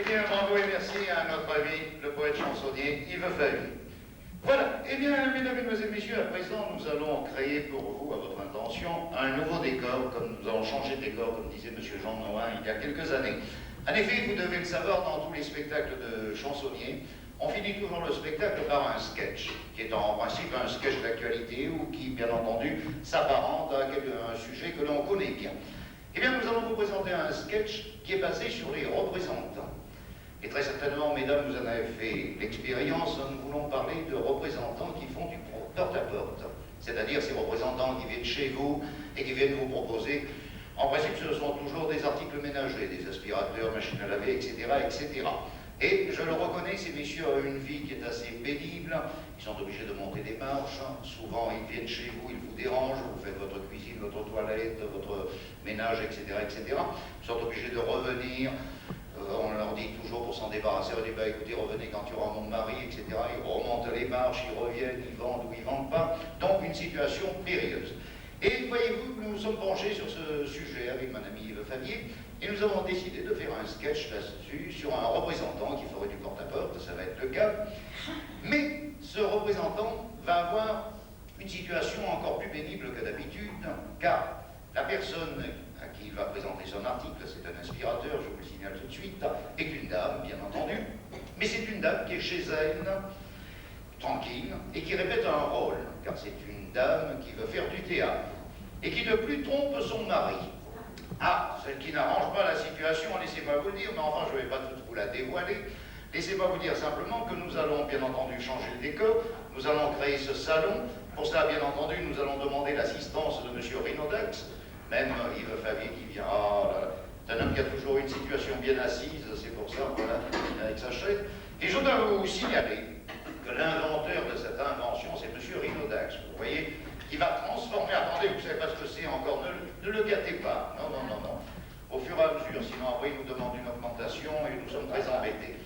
Eh bien, bravo et merci à notre ami, le poète chansonnier Yves Favy. Voilà, eh bien, mesdames, mesdemoiselles, messieurs, à présent, nous allons créer pour vous, à votre intention, un nouveau décor, comme nous allons changer de décor, comme disait M. Jean Noin il y a quelques années. En effet, vous devez le savoir, dans tous les spectacles de chansonniers, on finit toujours le spectacle par un sketch, qui est en principe un sketch d'actualité ou qui, bien entendu, s'apparente à un sujet que l'on connaît bien. Eh bien, nous allons vous présenter un sketch qui est basé sur les représentants. Et très certainement, mesdames, vous en avez fait l'expérience, nous voulons parler de représentants qui font du porte-à-porte. C'est-à-dire ces représentants qui viennent chez vous et qui viennent vous proposer, en principe, ce sont toujours des articles ménagers, des aspirateurs, machines à laver, etc., etc. Et je le reconnais, ces messieurs ont une vie qui est assez pénible, ils sont obligés de monter des marches, souvent ils viennent chez vous, ils vous dérangent, vous faites votre cuisine, votre toilette, votre ménage, etc., etc. Ils sont obligés de revenir, on leur dit toujours pour s'en débarrasser, on dit bah écoutez, revenez quand il y aura mon mari, etc. Ils remontent les marches, ils reviennent, ils vendent ou ils ne vendent pas, donc une situation périlleuse. Et voyez-vous, nous nous sommes penchés sur ce sujet avec mon ami Yves Favy, et nous avons décidé de faire un sketch là-dessus sur un représentant qui ferait du porte-à-porte, ça va être le cas. Mais ce représentant va avoir une situation encore plus pénible que d'habitude, car la personne à qui il va présenter son article, c'est un aspirateur, je vous le signale tout de suite, est une dame, bien entendu, mais c'est une dame qui est chez elle, tranquille, et qui répète un rôle, car c'est une dame qui veut faire du théâtre, et qui de plus trompe son mari. Ah, celle qui n'arrange pas la situation, laissez-moi vous le dire, mais enfin je ne vais pas toute vous la dévoiler. Laissez-moi vous dire simplement que nous allons bien entendu changer le décor, nous allons créer ce salon. Pour cela, bien entendu, nous allons demander l'assistance de M. Rinodax, même Yves Favy qui vient. Ah, là, c'est un homme qui a toujours une situation bien assise, c'est pour ça, voilà, avec sa chaise. Et je dois vous signaler que l'inventeur de cette invention, c'est M. Rinodax, vous voyez, qui va transformer, attendez, vous ne savez pas ce que c'est encore, ne le gâtez pas, non, non, non, non. Au fur et à mesure, sinon après il nous demande une augmentation et nous sommes très embêtés.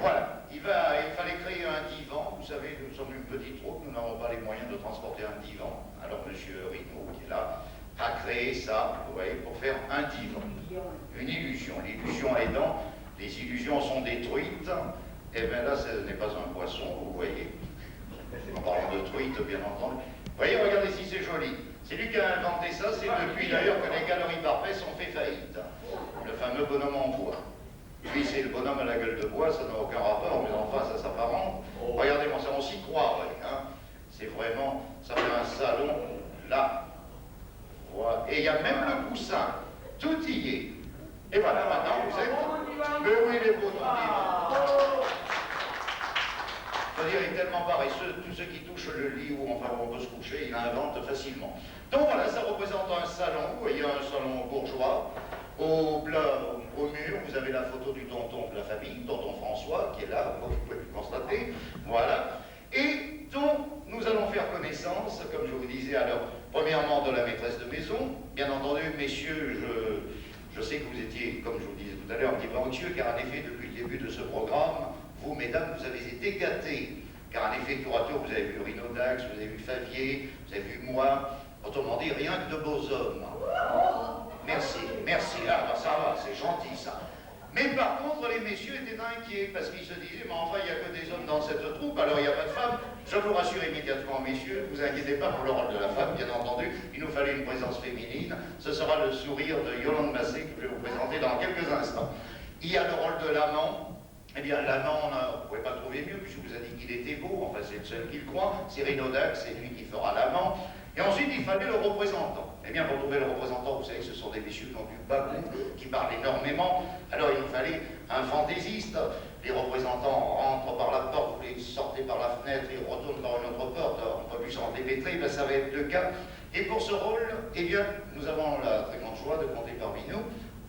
Voilà, il fallait créer un divan, vous savez, nous sommes une petite troupe, nous n'avons pas les moyens de transporter un divan. Alors M. Rino, qui est là, a créé ça, vous voyez, pour faire un divan. Une illusion. L'illusion aidant, les illusions sont détruites, et bien là, ce n'est pas un poisson, vous voyez. En parlant de truite, bien entendu. Vous voyez, regardez si c'est joli. C'est lui qui a inventé ça, c'est depuis d'ailleurs que les galeries Barbès ont fait faillite. Le fameux bonhomme en bois. Lui, c'est le bonhomme à la gueule de bois, ça n'a aucun rapport, mais enfin, ça s'apparente. Regardez-moi ça, on s'y croirait. Hein. C'est vraiment, ça fait un salon, là. Voilà. Et il y a même le coussin. Tout y est. Et voilà, maintenant, vous êtes... Mais oui, les beaux c'est-à-dire, il est tellement paresseux, tous ceux qui touchent le lit ou enfin où on peut se coucher, il invente facilement. Donc voilà, ça représente un salon, vous voyez, un salon bourgeois. Au mur, vous avez la photo du tonton de la famille, tonton François, qui est là, vous pouvez le constater. Voilà. Et donc, nous allons faire connaissance, comme je vous disais, alors, premièrement de la maîtresse de maison. Bien entendu, messieurs, je sais que vous étiez, comme je vous disais tout à l'heure, un petit peu anxieux, car en effet, depuis le début de ce programme, vous, mesdames, vous avez été gâtés. Car en effet, tour à tour, vous avez vu Rinodax, vous avez vu Favier, vous avez vu moi. Autrement dit, rien que de beaux hommes. Merci, merci. Ah, ben ça va, c'est gentil, ça. Mais par contre, les messieurs étaient inquiets, parce qu'ils se disaient, mais enfin, il n'y a que des hommes dans cette troupe, alors il n'y a pas de femmes. Je vous rassure immédiatement, messieurs, ne vous inquiétez pas pour le rôle de la femme, bien entendu. Il nous fallait une présence féminine. Ce sera le sourire de Yolande Massé que je vais vous présenter dans quelques instants. Il y a le rôle de l'amant. Eh bien, l'amant, vous ne pouvez pas trouver mieux, puisque vous a dit qu'il était beau, enfin c'est le seul qui le croit, c'est Rinodax, c'est lui qui fera l'amant. Et ensuite, il fallait le représentant. Eh bien, pour trouver le représentant, vous savez que ce sont des messieurs qui ont du bagou, qui parlent énormément. Alors, il nous fallait un fantaisiste. Les représentants rentrent par la porte, vous les sortez par la fenêtre, ils retournent par une autre porte. Alors, on ne peut plus s'en dépêtrer, ben, ça va être le cas. Et pour ce rôle, eh bien, nous avons la très grande joie de compter parmi nous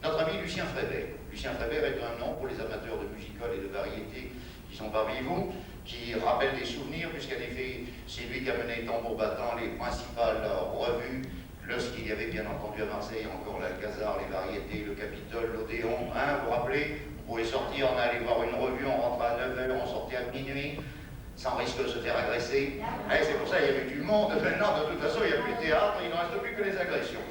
notre ami Lucien Frébert. Lucien Frébert est un nom pour les amateurs de musical et de variété qui sont parmi vous, qui rappellent des souvenirs, puisqu'en effet, c'est lui qui a mené tambour battant les principales revues, lorsqu'il y avait bien entendu à Marseille encore l'Alcazar, les variétés, le Capitole, l'Odéon, hein, vous vous rappelez, vous pouvez sortir, on allait voir une revue, on rentrait à 9h, on sortait à minuit, sans risque de se faire agresser. Hein, c'est pour ça qu'il y avait du monde, maintenant de toute façon il n'y a plus de théâtre, il ne reste plus que les agressions.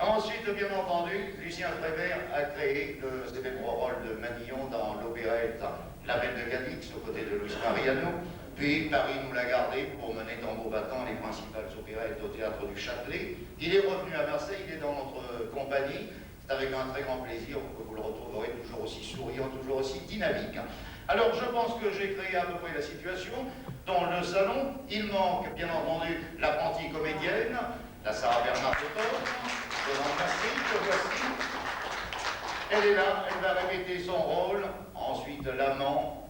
Ensuite, bien entendu, Lucien Prévert a créé le célèbre rôle de Manillon dans l'opérette La Belle de Cadix, aux côtés de Luis Mariano. Puis Paris nous l'a gardé pour mener tambour battant les principales opérettes au théâtre du Châtelet. Il est revenu à Marseille, il est dans notre compagnie. C'est avec un très grand plaisir que vous le retrouverez toujours aussi souriant, toujours aussi dynamique. Alors je pense que j'ai créé à peu près la situation. Dans le salon, il manque bien entendu l'apprentie comédienne, la Sarah Bernard de le voici. Elle est là, elle va répéter son rôle. Ensuite l'amant,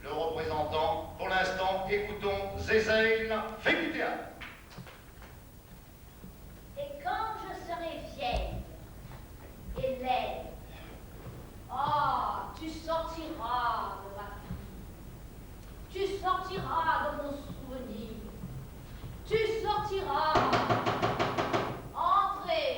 le représentant. Pour l'instant, écoutons Zézelle, fait du théâtre. Et quand je serai vieille et laide, tu sortiras de ma vie. Tu sortiras de mon souvenir. Tu sortiras. Entrez.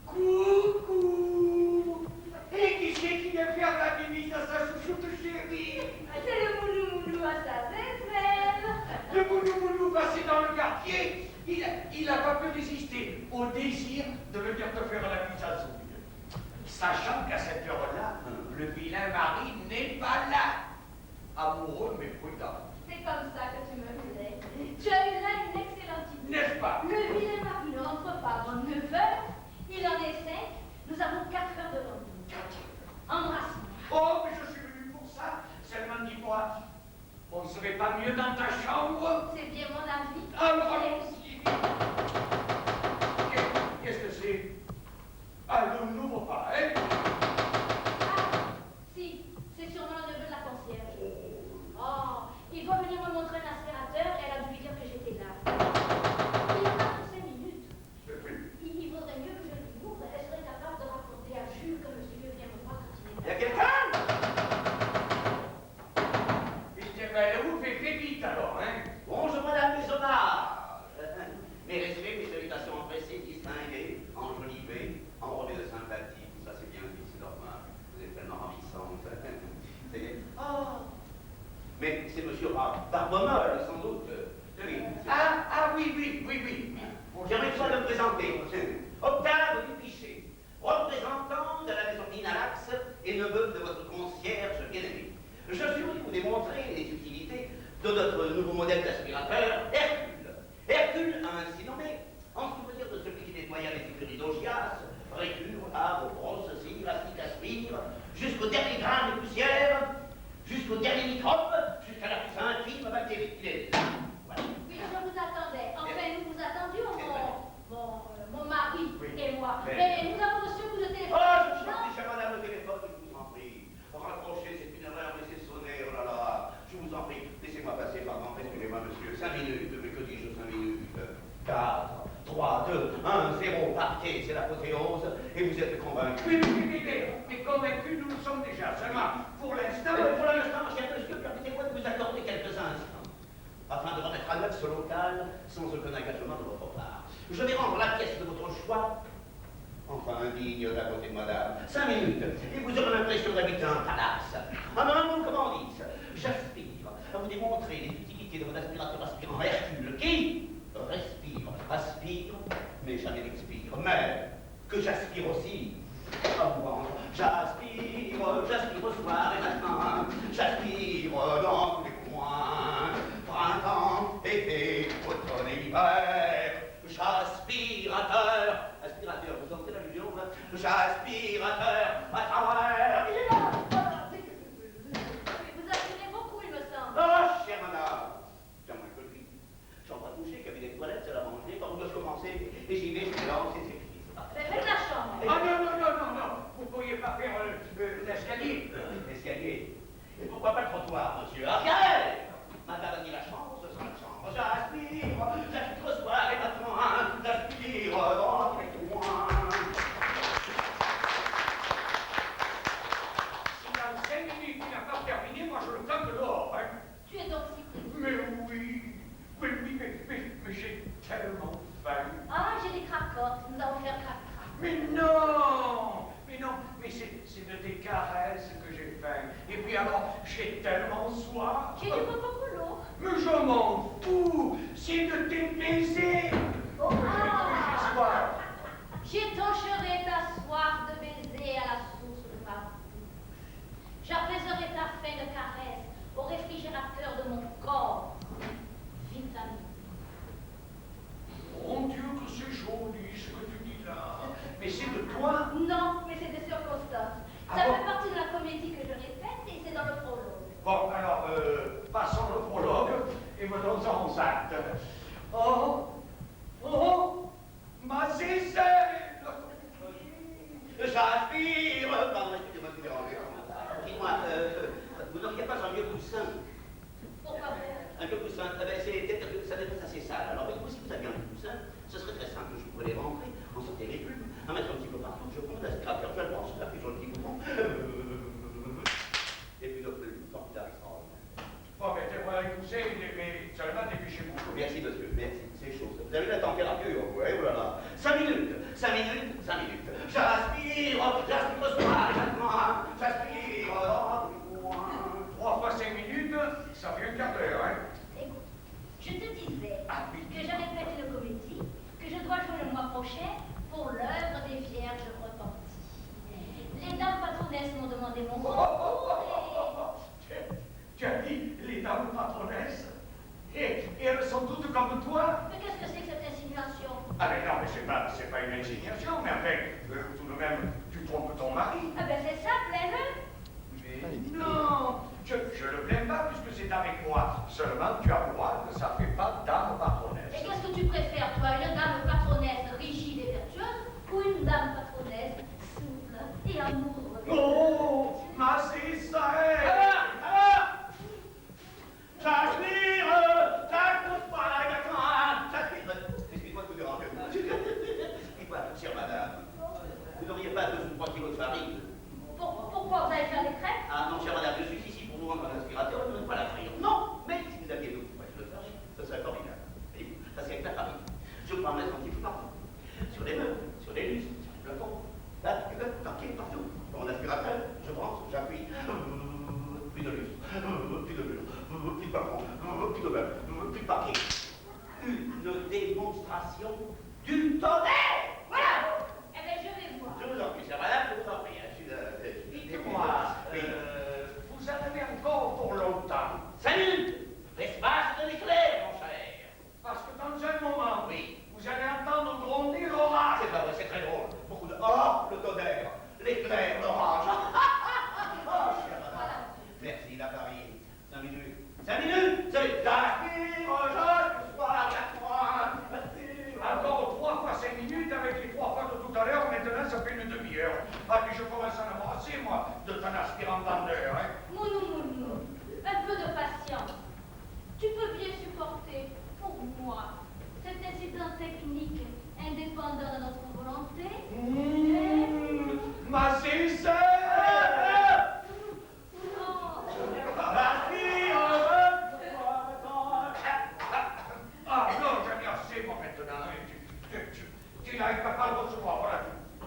Coucou. Et qui c'est qui vient faire la bibite à sa chouchoute chérie? C'est le moulou-moulou à sa zézelle. Le moulou-moulou passé dans le quartier, il a pas pu résister au désir de venir te faire la bise à Zouille. Sachant qu'à cette heure-là, le vilain mari n'est pas là. Amoureux mais prudent. C'est comme ça que tu me voulais. Tu as eu là une excellente idée. N'est-ce pas? Le vilain mari ne rentre pas avant 9 heures. Il en est 5. Nous avons 4 heures devant nous. Embrasse-moi. Oh, mais je suis venu pour ça. Seulement dis-moi, on ne serait pas mieux dans ta chambre? C'est bien mon avis. Alors allons-y. Qu'est-ce que c'est? Ah, ne l'ouvre pas, hein? Ah, si, c'est sûrement le neveu de la concierge. Oh, il va venir me montrer un aspirateur et elle a dû lui dire que j'étais là. Il en a pour 5 minutes. Il vaudrait mieux que je lui ouvre. Elle serait capable de raconter à Jules que monsieur vient me voir quand il est là. Il y a quelqu'un? Fais vite alors, hein? Bonjour Madame Maisonnard. Mes respects, mes salutations empressées, distinguées, enjolivées, enrobées de sympathie. Tout ça c'est bien dit, c'est normal. Vous êtes tellement ravissante. Oh! Mais c'est monsieur Barbomol, sans doute. Oui. Oui. J'aimerais soit de me présenter. Octave Dupichet, représentant de la maison Inalax et neveu de votre concierge bien-aimé. Je suis venu vous démontrer les utilités de notre nouveau modèle d'aspirateur, Hercule. Hercule a ainsi nommé, en souvenir de celui qui nettoya les écuries d'Augias, récure, lave, brosse, cire, astique, aspire, jusqu'au dernier grain de poussière, jusqu'au dernier microbe, jusqu'à la plus infime bactérie. Il est là. Voilà. Oui, je vous attendais. Enfin, nous vous attendions, mon mari et moi. Mais- Mais nous avons reçu vous de téléphone. Oh, je vous en prie, chère madame, le téléphone, je vous en prie. Raccrochez, c'est une erreur, laissez sonner, oh là là. Je vous en prie, laissez-moi passer, pardon, excusez-moi, monsieur. 5 minutes, mais que dis-je, 5 minutes 4, 3, 2, 1, 0, partez, c'est l'apothéose, et vous êtes convaincu. Mais convaincus, nous le sommes déjà. Seulement, pour l'instant... Pour l'instant, cher monsieur, permettez-moi de vous accorder quelques instants, afin de remettre à neuf ce local sans aucun engagement de votre part. Je vais rendre la pièce de votre choix, enfin indigne d'à côté de madame. 5 minutes, et vous aurez l'impression d'habiter un palace. En un mot, comment dites, j'aspire à vous démontrer les utilités de mon aspirateur aspirant Hercule, qui respire, aspire, mais jamais n'expire, mais que j'aspire aussi. Oh, bon, j'aspire au soir et matin, j'aspire dans tous les coins, printemps, été, automne et hiver, j'aspirateur, aspirateur, vous sentez l'allusion, là? J'aspirateur à travers. Il est là. Voilà. Vous aspirez beaucoup, il me semble. Oh, chère madame, tiens, moi, je le dis, chambre à coucher, cabinet de toilette, salle à manger, par où dois-je commencer? Et j'y vais, je mélange, c'est fini, c'est parti. Mais faites la chambre. Ah non, vous ne pourriez pas faire l'escalier. L'escalier. Et pourquoi pas le trottoir, monsieur? Arrière! Madame, ni la chambre, ce sera la chambre. J'aspire au soir et matin, j'aspire dans les coins. Si dans 5 minutes il n'a pas terminé, moi je le tente dehors, hein. Tu es donc si pressé. Mais j'ai tellement faim. Ah, j'ai des cracottes. Nous allons faire crac-crac. Mais c'est de tes caresses que j'ai faim. Et puis alors, j'ai tellement soif. J'ai du popolo. Mais je m'en fous, c'est de tes baisers. Oh, J'ai soif. j'ai ton patronesses m'ont demandé mon concours Tu as dit les dames patronesses et elles sont toutes comme toi. Mais qu'est-ce que c'est que cette insinuation? Ah mais non, mais c'est pas une insinuation, mais enfin, tout de même, tu trompes ton mari. Ah ben c'est ça, plaît-le. Mais non, je le blâme pas puisque c'est avec moi. Seulement, tu as moi que ça fait pas dame Et patronnesse. qu'est-ce que tu préfères, toi, une dame patronesse rigide et vertueuse ou une dame patronesse souple et amoureuse? Oh, ma c'est ça. J'aspire, t'accroche pas, j'aspire. Excuse-moi de vous déranger. Dites-moi, chère madame, vous n'auriez pas 2 ou 3 kilos de farine? Pourquoi vous allez faire des crêpes? Ah non, chère madame, je suis ici pour vous rendre un aspirateur et ne pas la frire. Non, mais si vous aviez 2 ou 3 kilos de farine, ce serait formidable. Voyez-vous, parce qu'avec la farine, je peux en mettre un petit peu partout. Sur les meubles, sur les lustres, sur les plafonds, là, partout. Mon aspirateur, je branche, j'appuie. Plus de lustre, plus de mur, plus de plafond, plus de meubles, plus de parquet. Une démonstration du tonnerre. Voilà. Eh bien, je vais voir. Je vous en prie, chère madame, je vous en prie. Dites-moi, vous en avez encore pour longtemps? 5 minutes. L'espace de l'éclair, mon cher. Parce que dans un moment, Oui. vous allez entendre gronder l'orage. C'est pas vrai, c'est très drôle. Beaucoup de... Oh, le tonnerre, l'éclair, l'orage. Oh, chère madame. Merci, la Paris. 5 minutes. 5 minutes. C'est Jacques. Oh, je sois la croix. Encore 3 fois 5 minutes avec les 3 fois de tout à l'heure, maintenant ça fait une demi-heure. Ah, puis je commence à m'embrasser, moi, de ton aspirant vendeur, hein. Mounou, un peu de patience. Tu peux bien supporter, pour moi, cet incident technique indépendant de notre volonté. Ma sincère. Oh. Ah non, j'en ai assez, moi, maintenant. Tu n'arrives pas à le recevoir, voilà.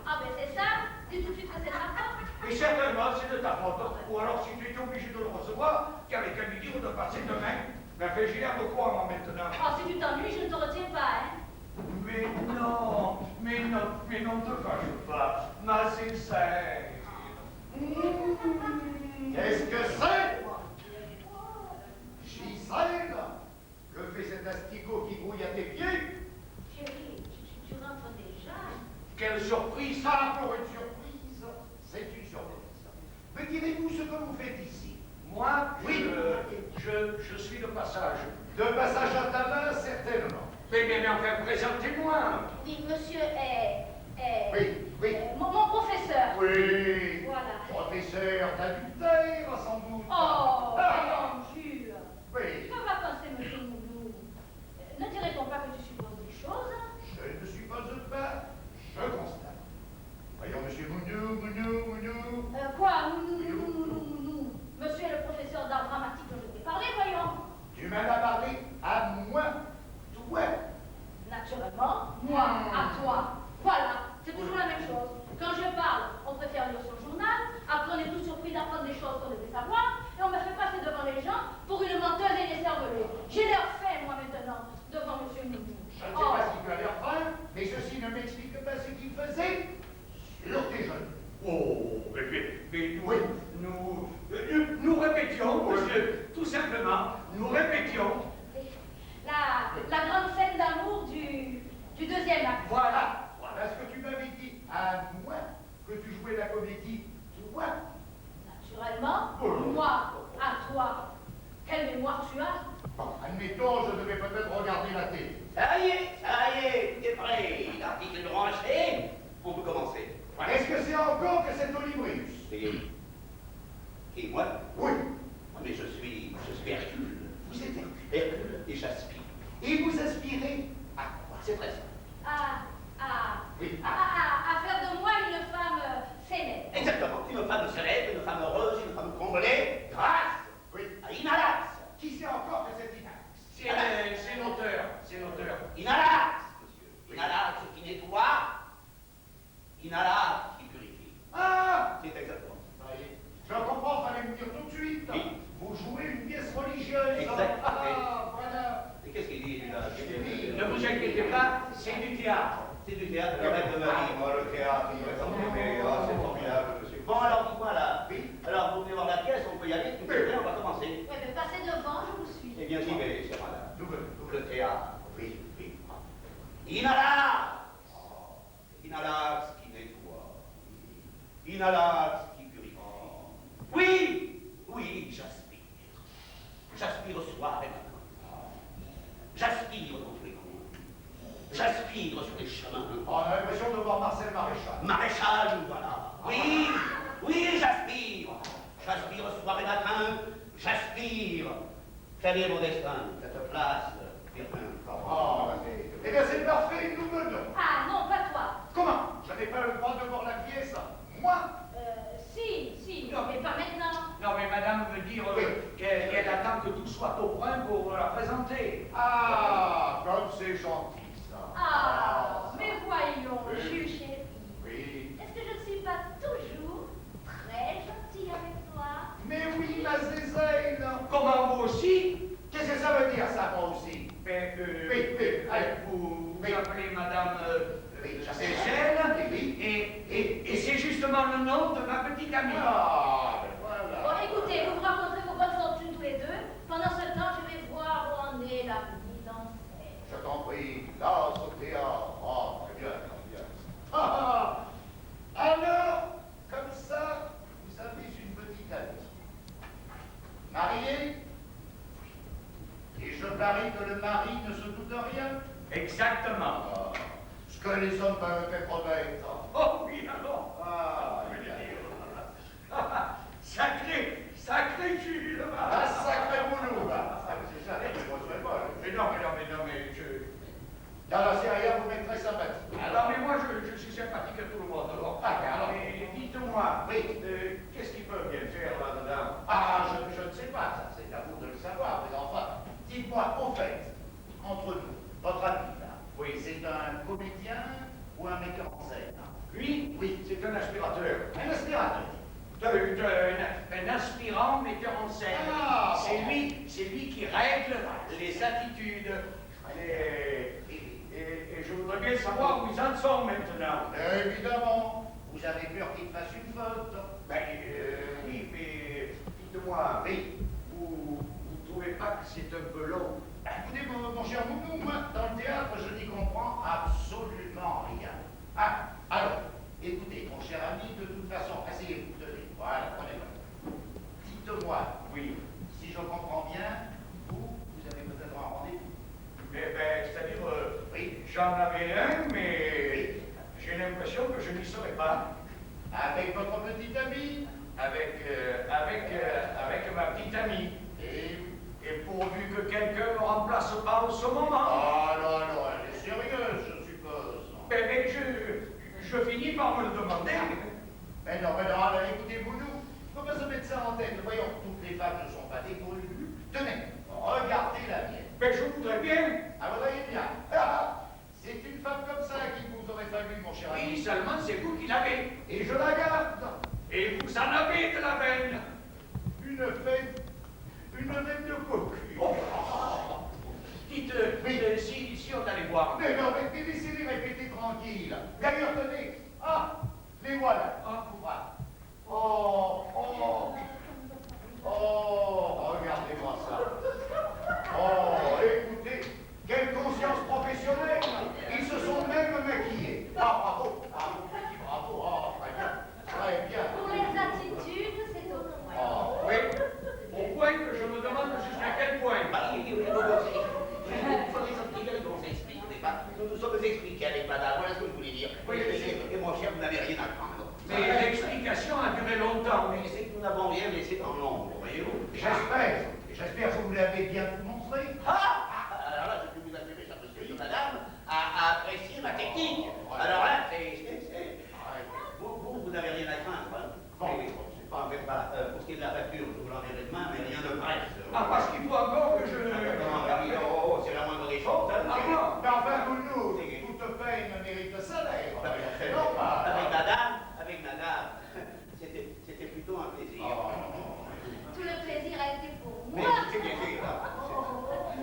Ah ben c'est ça, dis tout de suite que c'est de ma faute. Et certainement, c'est de ta faute. Ou alors, si tu étais obligé de le recevoir, tu avais qu'à lui dire de passer demain. Mais enfin, j'ai l'air de quoi, moi, maintenant? Oh, si tu t'ennuies, je ne te retiens pas, hein. Mais non, te fâche pas. Ma sincère. Qu'est-ce que c'est? Gisèle? Que fait cet asticot qui grouille à tes pieds? Chérie, tu rentres déjà. Quelle surprise! Ça, pour une surprise, c'est une surprise. Me direz-vous ce que vous faites ici? Moi, Oui. je suis de passage. De passage à ta main, certainement. Mais enfin, présentez-moi. Oui, monsieur est... Oui. Mon professeur. Oui. Voilà. Professeur d'adultère, sans doute. Oh, Ah. voyons, Jules. Oui. Que va penser monsieur Mounou? Ne dirait-on pas que tu supposes des choses? Je ne suppose pas, je constate. Voyons, monsieur Mounou. Quoi? Mounou. Monsieur est le professeur d'art dramatique dont je t'ai parlé, voyons. Tu m'en as parlé à moi, toi. Naturellement, moi, à toi. Voilà, c'est toujours la même chose. Quand je parle, on préfère lire son journal, après on est tout surpris d'apprendre des choses qu'on devait savoir, et on me fait passer devant les gens pour une menteuse et une cervelée. J'ai l'air fait, moi, maintenant, devant monsieur Mounou. Je ne sais pas si tu as l'air fin, mais ceci ne m'explique pas ce qu'il faisait sur tes genoux. Oh, mais Oui. nous répétions, monsieur, tout simplement, nous répétions. La grande scène d'amour du deuxième acte. Voilà. Parce que tu m'avais dit à moi que tu jouais la comédie, toi. Naturellement, Oh. moi, à toi. Quelle mémoire tu as? Bon, admettons, je devais peut-être regarder la télé. Ça y est, t'es prêt. L'article est branché. On peut commencer. Est-ce que c'est encore que cet Olibrius? Et moi? Oui. Mais je suis Hercule. Vous êtes Hercule. Hercule et j'aspire. Et vous aspirez à quoi? C'est très simple. Oui. À faire de moi une femme célèbre. Exactement. Une femme célèbre, une femme heureuse, une femme comblée, grâce Oui. à Inalax. Qui sait encore que c'est Inax? C'est l'auteur. Inalax, monsieur. Inalax qui nettoie. Inalax qui purifie. Ah! C'est exactement. Voyez, je comprends, fallait me dire tout de suite. Oui. Vous jouez une pièce religieuse. Exact. Ah, voilà. Et qu'est-ce qu'il dit, là? Ne vous inquiétez pas, c'est du théâtre. C'est du théâtre, le rêve de Marie. Moi, le théâtre, il me semble aimer. Ah, c'est formidable, monsieur. Bon, alors, dis-moi, là, Quel est mon destin? Cette place, quelqu'un. Oh, eh bien, c'est parfait, nous menons. Ah non, pas toi. Comment? Je n'avais pas le droit de voir la pièce? Moi? Si, mais pas maintenant. Non, mais madame veut dire qu'elle attend que tout soit au point pour la présenter. Ah, comme c'est gentil, ça. Ah, mais voyons, Oui. Jules chéri. Oui. Est-ce que je ne suis pas toujours très gentille avec toi? Mais oui, ma zézelle. Comment vous aussi? Qu'est-ce que ça veut dire, ça, moi aussi? Ben, Oui, allez. vous Oui. appelez madame Oui, je sais. Cécile, Oui. et c'est justement le nom de ma petite amie. Ah, ben voilà. Bon, écoutez, vous vous rencontrez vos bonnes fortunes tous les deux. Pendant ce temps, je vais voir où en est la mise en scène. Je t'en prie, là, au théâtre. Oh, très bien, très bien. Alors, comme ça, vous avez une petite amie. Mariée? Et je parie que le mari ne se doute de rien? Exactement. Ah, ce que les hommes peuvent être honnêtes. Oh oui, alors. Ah, Sacré Jules. ah, sacré boulot, là. C'est ça, moi, je pas. Mais non, mais je... Dans la série, vous mettrez sympathique. Alors, mais moi, je suis sympathique à tout le monde. Alors, mais dites-moi, Oui. qu'est-ce qu'ils peuvent bien faire là-dedans? Ah, je ne sais pas, ça, c'est à vous de le savoir, mais enfin, dites-moi, au fait, entre nous, votre ami, là, Oui. c'est un comédien ou un metteur en scène? Lui, Oui. c'est un aspirateur. Un aspirateur. Un aspirant metteur en scène. Ah, c'est bon. lui qui règle les attitudes. Et je voudrais bien savoir où ils en sont maintenant. Évidemment, vous avez peur qu'il fasse une faute. Ben, oui, mais dites-moi, Oui. vous trouvez pas que c'est un peu long? Bah, écoutez, mon cher Moumou, moi, dans le théâtre, je n'y comprends absolument rien. Ah, alors, écoutez, mon cher ami, de toute façon, asseyez-vous, tenez, voilà, prenez-le. Dites-moi, Oui. si je comprends bien, vous avez peut-être un rendez-vous. C'est-à-dire, Oui. j'en avais un, mais j'ai l'impression que je n'y serai pas. Avec votre petite amie. Avec ma petite amie. Et... Et pourvu que quelqu'un me remplace pas en ce moment. Ah, non, elle est sérieuse, je suppose. Mais je finis par me le demander. Mais non, alors, écoutez-vous, nous, faut pas se mettre ça en tête. Voyons, toutes les femmes ne sont pas dévolues. Tenez, regardez la mienne. Mais je voudrais bien. Ah, vous voyez bien. Ah, c'est une femme comme ça qu'il vous aurait fallu, mon cher ami. Oui, seulement c'est vous qui l'avez. Et je la garde. Et vous en avez de la veine. Une veine de cocu. Oh. Dites, Oui. si on allait voir. Mais non, mais laissez-les répéter tranquille. D'ailleurs, tenez. Ah, les voilà. Ah. Voilà. Oh, regardez-moi ça. Oh, écoutez, quelle conscience professionnelle. Ils se sont même maquillés. Ah, bravo, petit bravo. Oh, très bien. Pour les attitudes, c'est au point. Oh, Oui. Au point que je me demande jusqu'à quel point. On s'explique, nous nous sommes expliqués avec madame, voilà ce que je voulais dire. Oui. Et mon cher, vous n'avez rien à craindre. Mais l'explication a duré longtemps. Mais c'est que nous n'avons rien laissé dans l'ombre, voyez-vous. J'espère que vous l'avez bien montré. Alors là, je peux vous assurer, cher monsieur, que madame a apprécié ma technique. Alors là, vous n'avez rien à craindre. Hein. Bon. Mais c'est pas, pour ce qui est de la facture, je vous l'enverrai demain, mais rien de presse. Ah, parce qu'il faut encore que je... C'est la moindre des choses. Hein. Ah bon? Mais enfin, nous, toute peine mérite salaire. C'est normal. Avec madame, c'était plutôt un plaisir. Tout le plaisir a été pour Mais moi. c'est bien,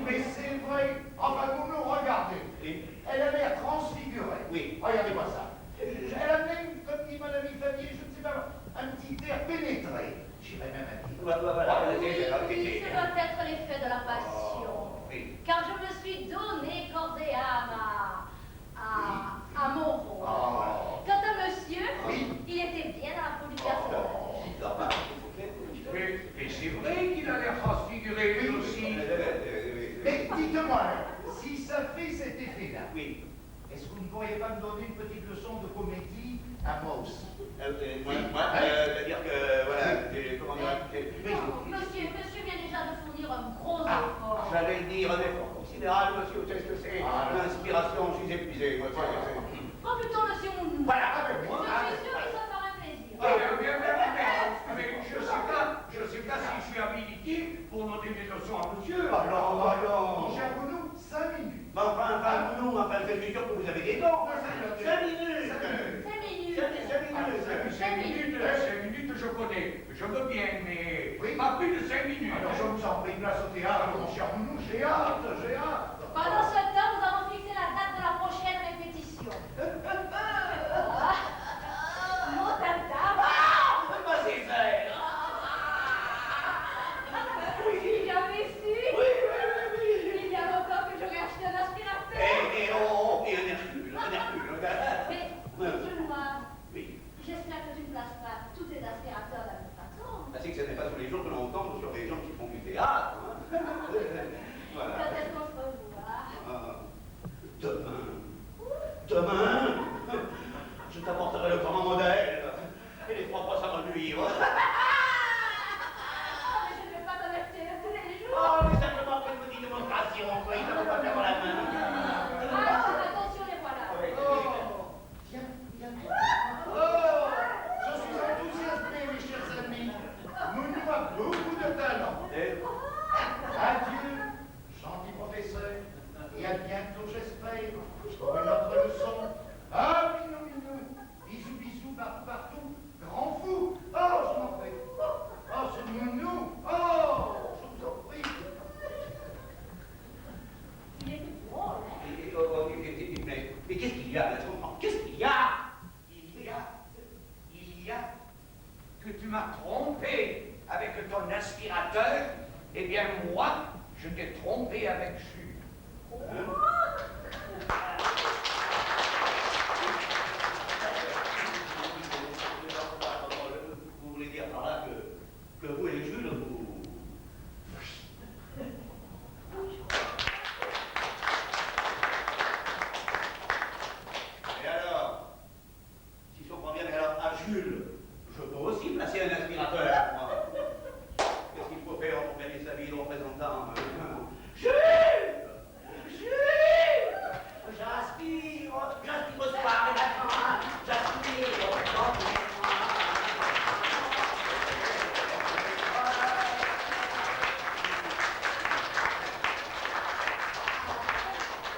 Mais c'est vrai. Enfin, nous, regardez. Oui. Elle a l'air transfigurée. Oui. Regardez-moi ça. Elle a même, comme dit mon ami Fabien, je ne sais pas, un petit air pénétré. J'irais même à dire. Voilà. Oui, ce doit être l'effet de la passion. Oui. Car je me suis donné corps et âme à mon rôle. Oh. Quant à monsieur, Oui. il était bien dans la peau du personnage. Mais c'est vrai qu'il a l'air transfiguré, lui aussi. Mais dites-moi, si ça fait cet effet-là, Oui. est-ce que vous ne pourriez pas me donner une petite leçon de comédie à moi aussi? C'est-à-dire que, voilà, comment dire, Non, monsieur vient déjà de fournir un gros Ah, effort. demander des leçons à monsieur. Allons, Mon cher Bounou, 5 minutes. Je suis sûr que vous avez des dents. 5 minutes. 5 minutes, je connais. Je veux bien, mais Oui. pas plus de 5 minutes. Alors je vous en prie, place au théâtre, mon cher Bounou, j'ai hâte, j'ai hâte. Pendant ce temps, nous allons fixer la date de la prochaine répétition. Mon tata. Ma Césaire. Si j'avais su. Il y a longtemps que j'aurais acheté un aspirateur. Et un Hercule. Mais, monsieur Noir, Oui. j'espère que tu ne places pas tous tes aspirateurs de la même façon. C'est que ce n'est pas tous les jours que l'on tombe sur des gens qui font du théâtre. Hein. Voilà. Quand est-ce qu'on se revoit? Demain, je t'apporterai le grand modèle et les 3 brosses à reluire. Ah, mais je ne vais pas t'avertir tous les jours. Oh, mais simplement pour une petite démonstration, quoi, il ne faut pas perdre la main. Ah, attention, les voilà. Oh, je suis enthousiasmé, mes chers amis. Mounou a beaucoup de talent. Adieu, gentil professeur, et à bientôt, j'espère, pour une autre leçon. Ah, minou, bisous, bisous, partout, grand fou. Oh, je m'en prie. Oh, ce Mounou, oh, je vous en prie. Il était drôle, hein? Mais qu'est-ce qu'il y a là-dedans? Qu'est-ce qu'il y a? Il y a que tu m'as trompé avec ton aspirateur. Eh bien, moi, je t'ai trompé avec Jules. Vous voulez dire par là que vous et les Jules, vous... Et alors, si je comprends bien, mais alors à Jules, je peux aussi placer un aspirateur, moi. Qu'est-ce qu'il faut faire pour gagner sa vie de représentant? Jules! J'aspire au soir et matin, j'aspire au temps.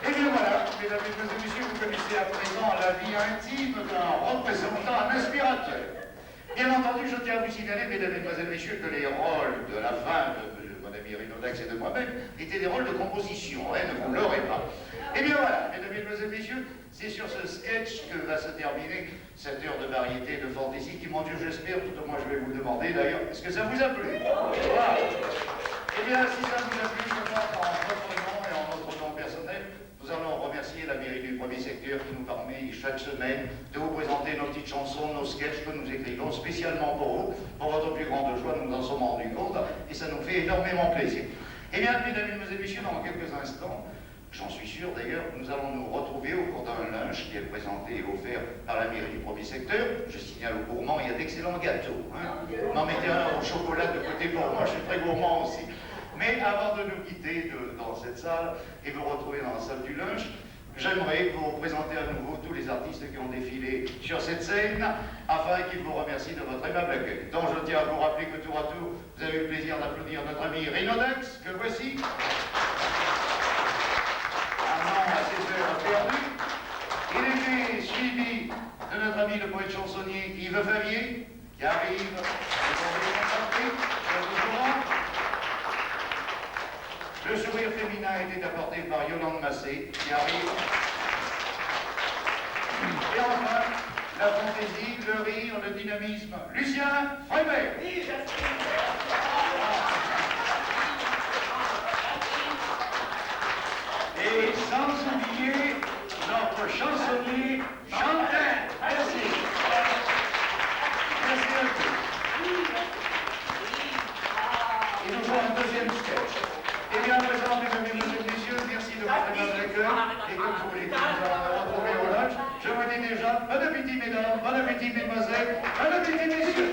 Et bien voilà, mesdames et messieurs, vous connaissez à présent la vie intime d'un représentant, un aspirateur. Bien entendu, je tiens à vous signaler, mesdames, mesdemoiselles, messieurs, que les rôles de la fin de mon ami Rinodax et de moi-même étaient des rôles de composition, hein, ne vous l'aurez pas. Et bien voilà, mesdames, mesdemoiselles, messieurs, c'est sur ce sketch que va se terminer cette heure de variété, de fantaisie, qui, mon Dieu, j'espère, tout au moins je vais vous le demander d'ailleurs, est-ce que ça vous a plu? Voilà. Eh bien, si ça vous a plu, je pense en votre nom et en notre nom personnel, nous allons remercier la mairie du premier secteur qui nous permet chaque semaine de vous présenter nos petites chansons, nos sketchs que nous écrivons spécialement pour vous. Pour votre plus grande joie, nous nous en sommes rendus compte et ça nous fait énormément plaisir. Eh bien, mesdames et messieurs, dans quelques instants, j'en suis sûr d'ailleurs, nous allons nous retrouver au cours d'un lunch qui est présenté et offert par la mairie du premier secteur. Je signale aux gourmands, il y a d'excellents gâteaux. Hein. M'en mettez un au chocolat de côté pour moi, je suis très gourmand aussi. Mais avant de nous quitter dans cette salle et vous retrouver dans la salle du lunch, j'aimerais vous présenter à nouveau tous les artistes qui ont défilé sur cette scène afin qu'ils vous remercient de votre aimable accueil. Donc je tiens à vous rappeler que tour à tour, vous avez eu le plaisir d'applaudir notre ami Rinodax, que voici. Un an à ses heures perdues. Il était suivi de notre ami le poète chansonnier Yves Favier, qui arrive, le sourire féminin était apporté par Yolande Massé, qui arrive. Et enfin, la fantaisie, le rire, le dynamisme, Lucien Frémert. Et sans oublier notre chansonnier Chantal. Merci. Merci à tous. Et nous jouons un deuxième sketch. Et bien, présent, mesdames et messieurs, merci de votre aimable accueil. Et comme je vous l'ai dit, nous allons nous retrouver au lunch. Je vous dis déjà, bon appétit, mesdames, bon appétit, mesdemoiselles, bon appétit, messieurs.